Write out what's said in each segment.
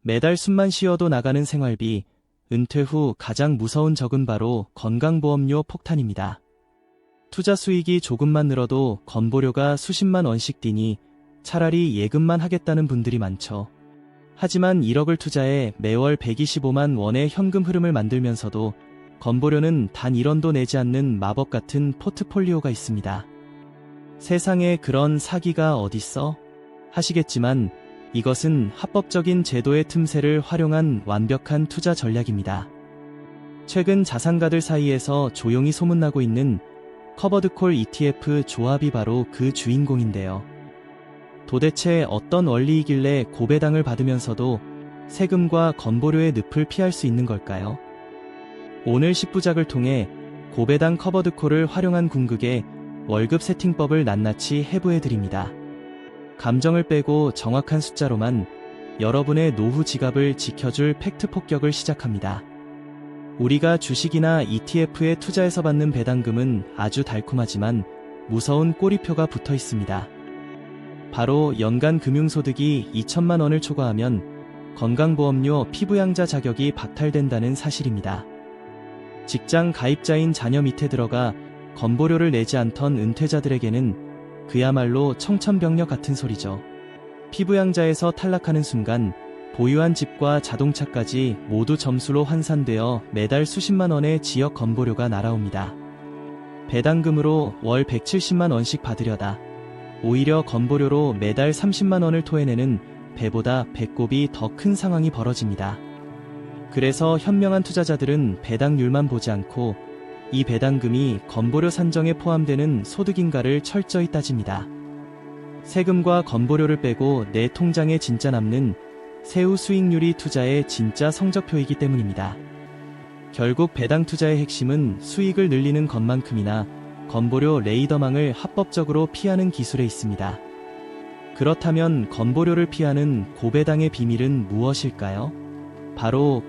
매달 숨만 쉬어도 나가는 생활비, 은퇴 후 가장 무서운 적은 바로 건강보험료 폭탄입니다. 투자 수익이 조금만 늘어도 건보료가 수십만 원씩 뛰니 차라리 예금만 하겠다는 분들이 많죠. 하지만 1억을 투자해 매월 125만 원의 현금 흐름을 만들면서도 건보료는 단 1원도 내지 않는 마법 같은 포트폴리오가 있습니다. 세상에 그런 사기가 어딨어? 하시겠지만 이것은 합법적인 제도의 틈새를 활용한 완벽한 투자 전략입니다. 최근 자산가들 사이에서 조용히 소문나고 있는 커버드콜 ETF 조합이 바로 그 주인공인데요. 도대체 어떤 원리이길래 고배당을 받으면서도 세금과 건보료의 늪을 피할 수 있는 걸까요? 오늘 10부작을 통해 고배당 커버드콜을 활용한 궁극의 월급 세팅법을 낱낱이 해부해드립니다. 감정을 빼고 정확한 숫자로만 여러분의 노후 지갑을 지켜줄 팩트 폭격을 시작합니다. 우리가 주식이나 ETF에 투자해서 받는 배당금은 아주 달콤하지만 무서운 꼬리표가 붙어 있습니다. 바로 연간 금융소득이 2천만 원을 초과하면 건강보험료 피부양자 자격이 박탈된다는 사실입니다. 직장 가입자인 자녀 밑에 들어가 건보료를 내지 않던 은퇴자들에게는 그야말로 청천벽력 같은 소리죠. 피부양자에서 탈락하는 순간 보유한 집과 자동차까지 모두 점수로 환산되어 매달 수십만 원의 지역 건보료가 날아옵니다. 배당금으로 월 170만 원씩 받으려다 오히려 건보료로 매달 30만 원을 토해내는 배보다 배꼽이 더 큰 상황이 벌어집니다. 그래서 현명한 투자자들은 배당률만 보지 않고 이 배당금이 건보료 산정에 포함되는 소득인가를 철저히 따집니다. 세금과 건보료를 빼고 내 통장에 진짜 남는 세후 수익률이 투자의 진짜 성적표이기 때문입니다. 결국 배당 투자의 핵심은 수익을 늘리는 것만큼이나 건보료 레이더망을 합법적으로 피하는 기술에 있습니다. 그렇다면 건보료를 피하는 고배당의 비밀은 무엇일까요? 바로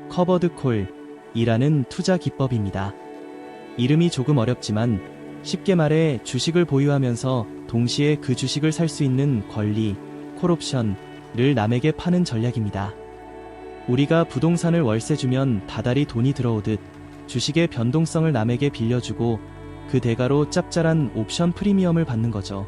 커버드콜이라는 투자 기법입니다. 이름이 조금 어렵지만 쉽게 말해 주식을 보유하면서 동시에 그 주식을 살 수 있는 권리, 콜옵션을 남에게 파는 전략입니다. 우리가 부동산을 월세 주면 다달이 돈이 들어오듯 주식의 변동성을 남에게 빌려주고 그 대가로 짭짤한 옵션 프리미엄을 받는 거죠.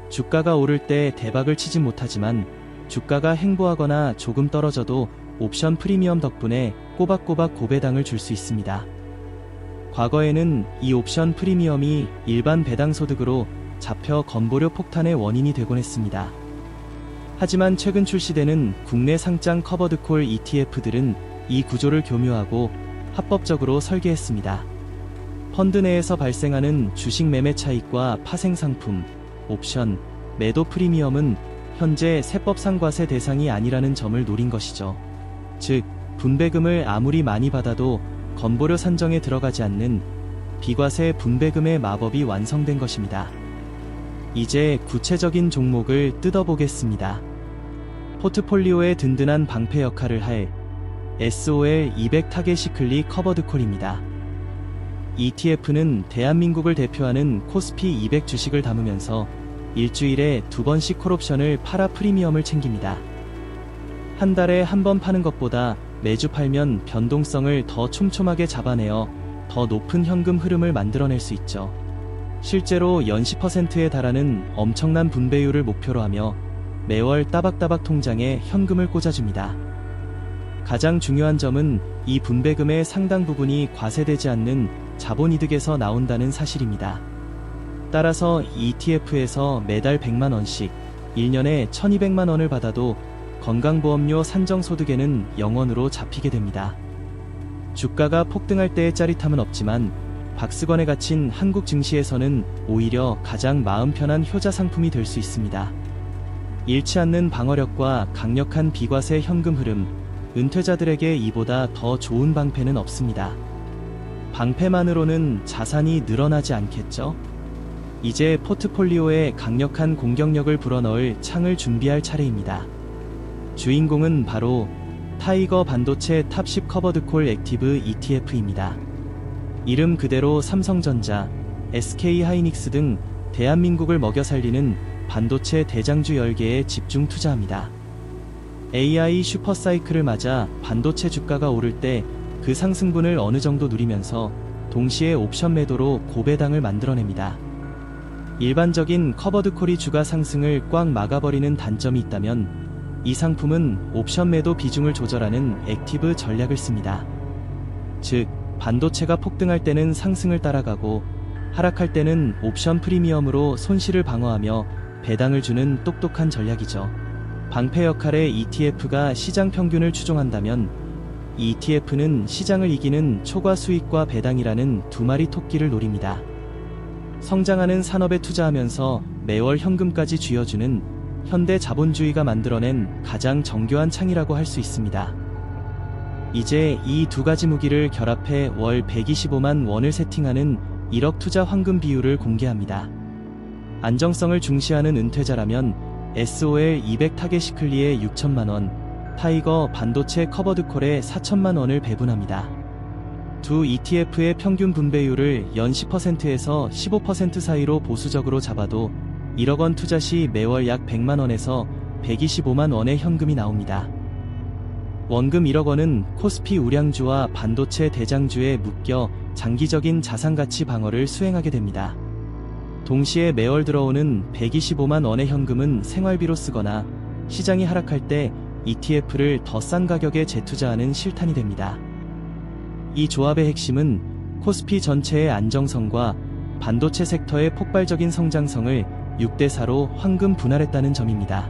주가가 오를 때 대박을 치진 못하지만 주가가 횡보하거나 조금 떨어져도 옵션 프리미엄 덕분에 꼬박꼬박 고배당을 줄 수 있습니다. 과거에는 이 옵션 프리미엄이 일반 배당 소득으로 잡혀 건보료 폭탄의 원인이 되곤 했습니다. 하지만 최근 출시되는 국내 상장 커버드콜 ETF들은 이 구조를 교묘하고 합법적으로 설계했습니다. 펀드 내에서 발생하는 주식 매매 차익과 파생상품, 옵션, 매도 프리미엄은 현재 세법상 과세 대상이 아니라는 점을 노린 것이죠. 즉, 분배금을 아무리 많이 받아도 건보료 산정에 들어가지 않는 비과세 분배금의 마법이 완성된 것입니다. 이제 구체적인 종목을 뜯어보겠습니다. 포트폴리오의 든든한 방패 역할을 할 SOL 200 타겟 시클리 커버드콜입니다. ETF는 대한민국을 대표하는 코스피 200 주식을 담으면서 일주일에 2번씩 콜옵션을 팔아 프리미엄을 챙깁니다. 한 달에 한 번 파는 것보다 매주 팔면 변동성을 더 촘촘하게 잡아내어 더 높은 현금 흐름을 만들어낼 수 있죠. 실제로 연 10%에 달하는 엄청난 분배율을 목표로 하며 매월 따박따박 통장에 현금을 꽂아줍니다. 가장 중요한 점은 이 분배금의 상당 부분이 과세되지 않는 자본이득에서 나온다는 사실입니다. 따라서 ETF에서 매달 100만 원씩 1년에 1200만 원을 받아도 건강보험료 산정소득에는 0원으로 잡히게 됩니다. 주가가 폭등할 때의 짜릿함은 없지만 박스권에 갇힌 한국 증시에서는 오히려 가장 마음 편한 효자 상품이 될 수 있습니다. 잃지 않는 방어력과 강력한 비과세 현금 흐름, 은퇴자들에게 이보다 더 좋은 방패는 없습니다. 방패만으로는 자산이 늘어나지 않겠죠? 이제 포트폴리오에 강력한 공격력을 불어넣을 창을 준비할 차례입니다. 주인공은 바로 타이거 반도체 탑10 커버드콜 액티브 ETF입니다. 이름 그대로 삼성전자, SK하이닉스 등 대한민국을 먹여 살리는 반도체 대장주 10개에 집중 투자합니다. AI 슈퍼사이클을 맞아 반도체 주가가 오를 때 그 상승분을 어느 정도 누리면서 동시에 옵션 매도로 고배당을 만들어냅니다. 일반적인 커버드콜이 주가 상승을 꽉 막아버리는 단점이 있다면 이 상품은 옵션 매도 비중을 조절하는 액티브 전략을 씁니다. 즉, 반도체가 폭등할 때는 상승을 따라가고 하락할 때는 옵션 프리미엄으로 손실을 방어하며 배당을 주는 똑똑한 전략이죠. 방패 역할의 ETF가 시장 평균을 추종한다면 ETF는 시장을 이기는 초과 수익과 배당이라는 두 마리 토끼를 노립니다. 성장하는 산업에 투자하면서 매월 현금까지 쥐어주는 현대 자본주의가 만들어낸 가장 정교한 창이라고 할 수 있습니다. 이제 이 두 가지 무기를 결합해 월 125만 원을 세팅하는 1억 투자 황금 비율을 공개합니다. 안정성을 중시하는 은퇴자라면 SOL 200 타겟 시클리에 6천만 원, 타이거 반도체 커버드콜에 4천만 원을 배분합니다. 두 ETF의 평균 분배율을 연 10%에서 15% 사이로 보수적으로 잡아도 1억 원 투자 시 매월 약 100만 원에서 125만 원의 현금이 나옵니다. 원금 1억 원은 코스피 우량주와 반도체 대장주에 묶여 장기적인 자산가치 방어를 수행하게 됩니다. 동시에 매월 들어오는 125만 원의 현금은 생활비로 쓰거나 시장이 하락할 때 ETF를 더 싼 가격에 재투자하는 실탄이 됩니다. 이 조합의 핵심은 코스피 전체의 안정성과 반도체 섹터의 폭발적인 성장성을 6대4로 황금 분할했다는 점입니다.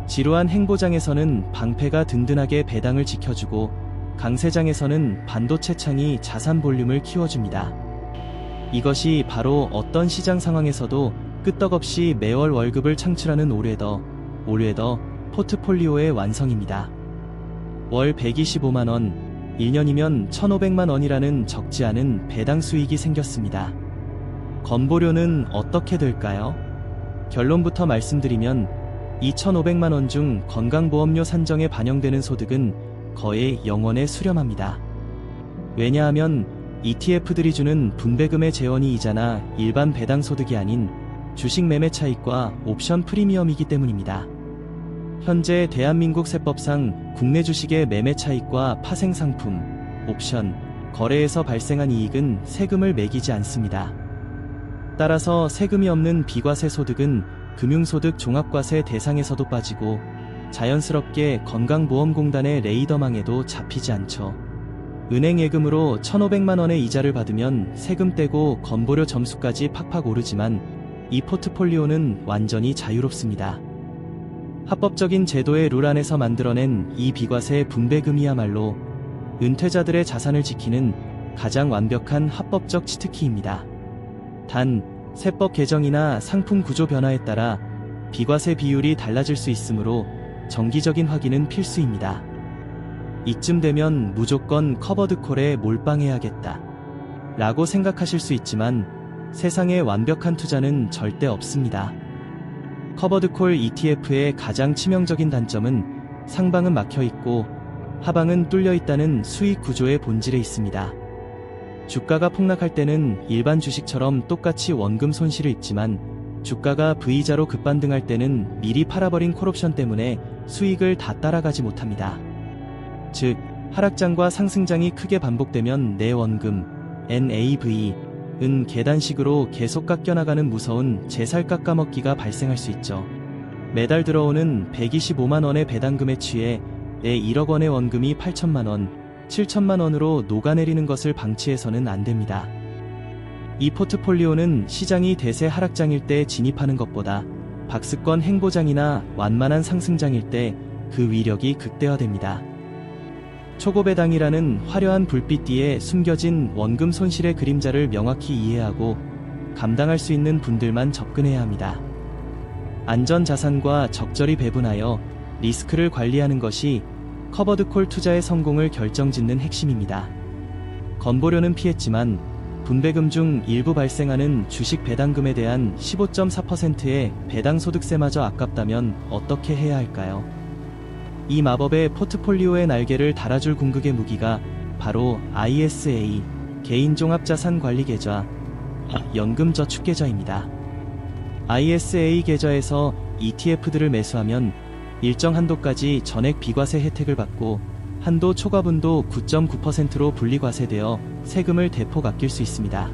지루한 행보장에서는 방패가 든든하게 배당을 지켜주고 강세장에서는 반도체 창이 자산 볼륨을 키워줍니다. 이것이 바로 어떤 시장 상황에서도 끄떡없이 매월 월급을 창출하는 올웨더 포트폴리오의 완성입니다. 월 125만 원, 1년이면 1,500만 원이라는 적지 않은 배당 수익이 생겼습니다. 건보료는 어떻게 될까요? 결론부터 말씀드리면 2,500만 원 중 건강보험료 산정에 반영되는 소득은 거의 0원에 수렴합니다. 왜냐하면 ETF들이 주는 분배금의 재원이 이자나 일반 배당 소득이 아닌 주식 매매 차익과 옵션 프리미엄이기 때문입니다. 현재 대한민국 세법상 국내 주식의 매매 차익과 파생상품, 옵션, 거래에서 발생한 이익은 세금을 매기지 않습니다. 따라서 세금이 없는 비과세 소득은 금융소득 종합과세 대상에서도 빠지고 자연스럽게 건강보험공단의 레이더망에도 잡히지 않죠. 은행 예금으로 1,500만 원의 이자를 받으면 세금 떼고 건보료 점수까지 팍팍 오르지만 이 포트폴리오는 완전히 자유롭습니다. 합법적인 제도의 룰 안에서 만들어낸 이 비과세 분배금이야말로 은퇴자들의 자산을 지키는 가장 완벽한 합법적 치트키입니다. 단, 세법 개정이나 상품 구조 변화에 따라 비과세 비율이 달라질 수 있으므로 정기적인 확인은 필수입니다. 이쯤 되면 무조건 커버드콜에 몰빵해야겠다 라고 생각하실 수 있지만 세상에 완벽한 투자는 절대 없습니다. 커버드콜 ETF의 가장 치명적인 단점은 상방은 막혀있고 하방은 뚫려있다는 수익 구조의 본질에 있습니다. 주가가 폭락할 때는 일반 주식처럼 똑같이 원금 손실을 입지만 주가가 V자로 급반등할 때는 미리 팔아버린 콜옵션 때문에 수익을 다 따라가지 못합니다. 즉, 하락장과 상승장이 크게 반복되면 내 원금, NAV은 계단식으로 계속 깎여나가는 무서운 제살 깎아먹기가 발생할 수 있죠. 매달 들어오는 125만 원의 배당금에 취해 내 1억 원의 원금이 8천만 원, 7천만 원으로 녹아내리는 것을 방치해서는 안 됩니다. 이 포트폴리오는 시장이 대세 하락장일 때 진입하는 것보다 박스권 행보장이나 완만한 상승장일 때 그 위력이 극대화됩니다. 초고배당이라는 화려한 불빛 뒤에 숨겨진 원금 손실의 그림자를 명확히 이해하고 감당할 수 있는 분들만 접근해야 합니다. 안전자산과 적절히 배분하여 리스크를 관리하는 것이 커버드콜 투자의 성공을 결정짓는 핵심입니다. 건보료는 피했지만 분배금 중 일부 발생하는 주식 배당금에 대한 15.4%의 배당소득세마저 아깝다면 어떻게 해야 할까요? 이 마법의 포트폴리오의 날개를 달아줄 궁극의 무기가 바로 ISA, 개인종합자산관리계좌, 연금저축계좌입니다. ISA 계좌에서 ETF들을 매수하면 일정 한도까지 전액 비과세 혜택을 받고 한도 초과분도 9.9%로 분리과세되어 세금을 대폭 아낄 수 있습니다.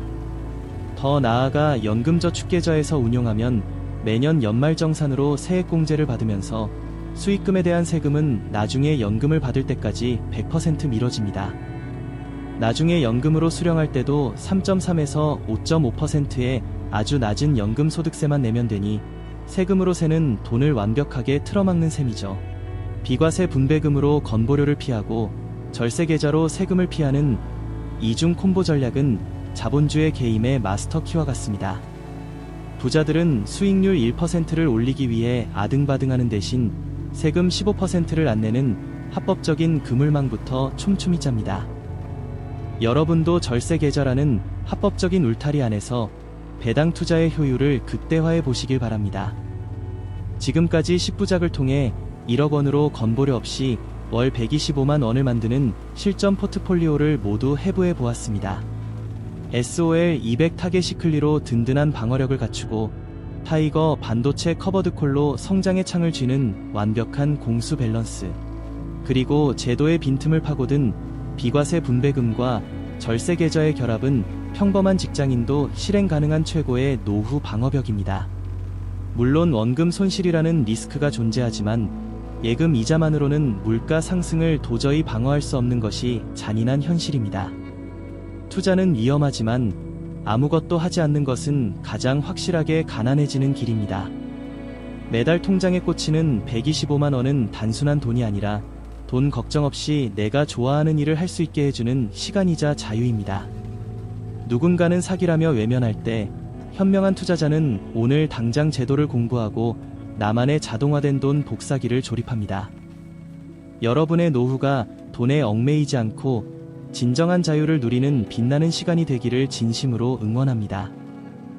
더 나아가 연금저축계좌에서 운용하면 매년 연말정산으로 세액공제를 받으면서 수익금에 대한 세금은 나중에 연금을 받을 때까지 100% 미뤄집니다. 나중에 연금으로 수령할 때도 3.3에서 5.5%의 아주 낮은 연금소득세만 내면 되니 세금으로 새는 돈을 완벽하게 틀어막는 셈이죠. 비과세 분배금으로 건보료를 피하고 절세계좌로 세금을 피하는 이중 콤보 전략은 자본주의 개임의 마스터 키와 같습니다. 부자들은 수익률 1%를 올리기 위해 아등바등하는 대신 세금 15%를 안 내는 합법적인 그물망부터 촘촘히 짭니다. 여러분도 절세계좌라는 합법적인 울타리 안에서 배당 투자의 효율을 극대화해 보시길 바랍니다. 지금까지 10부작을 통해 1억 원으로 건보료 없이 월 125만 원을 만드는 실전 포트폴리오를 모두 해부해 보았습니다. SOL 200 타겟 시클리로 든든한 방어력을 갖추고 타이거 반도체 커버드콜로 성장의 창을 쥐는 완벽한 공수 밸런스, 그리고 제도의 빈틈을 파고든 비과세 분배금과 절세 계좌의 결합은 평범한 직장인도 실행 가능한 최고의 노후 방어벽입니다. 물론 원금 손실이라는 리스크가 존재하지만 예금 이자만으로는 물가 상승을 도저히 방어할 수 없는 것이 잔인한 현실입니다. 투자는 위험하지만 아무것도 하지 않는 것은 가장 확실하게 가난해지는 길입니다. 매달 통장에 꽂히는 125만 원은 단순한 돈이 아니라 돈 걱정 없이 내가 좋아하는 일을 할 수 있게 해주는 시간이자 자유입니다. 누군가는 사기라며 외면할 때 현명한 투자자는 오늘 당장 제도를 공부하고 나만의 자동화된 돈 복사기를 조립합니다. 여러분의 노후가 돈에 얽매이지 않고 진정한 자유를 누리는 빛나는 시간이 되기를 진심으로 응원합니다.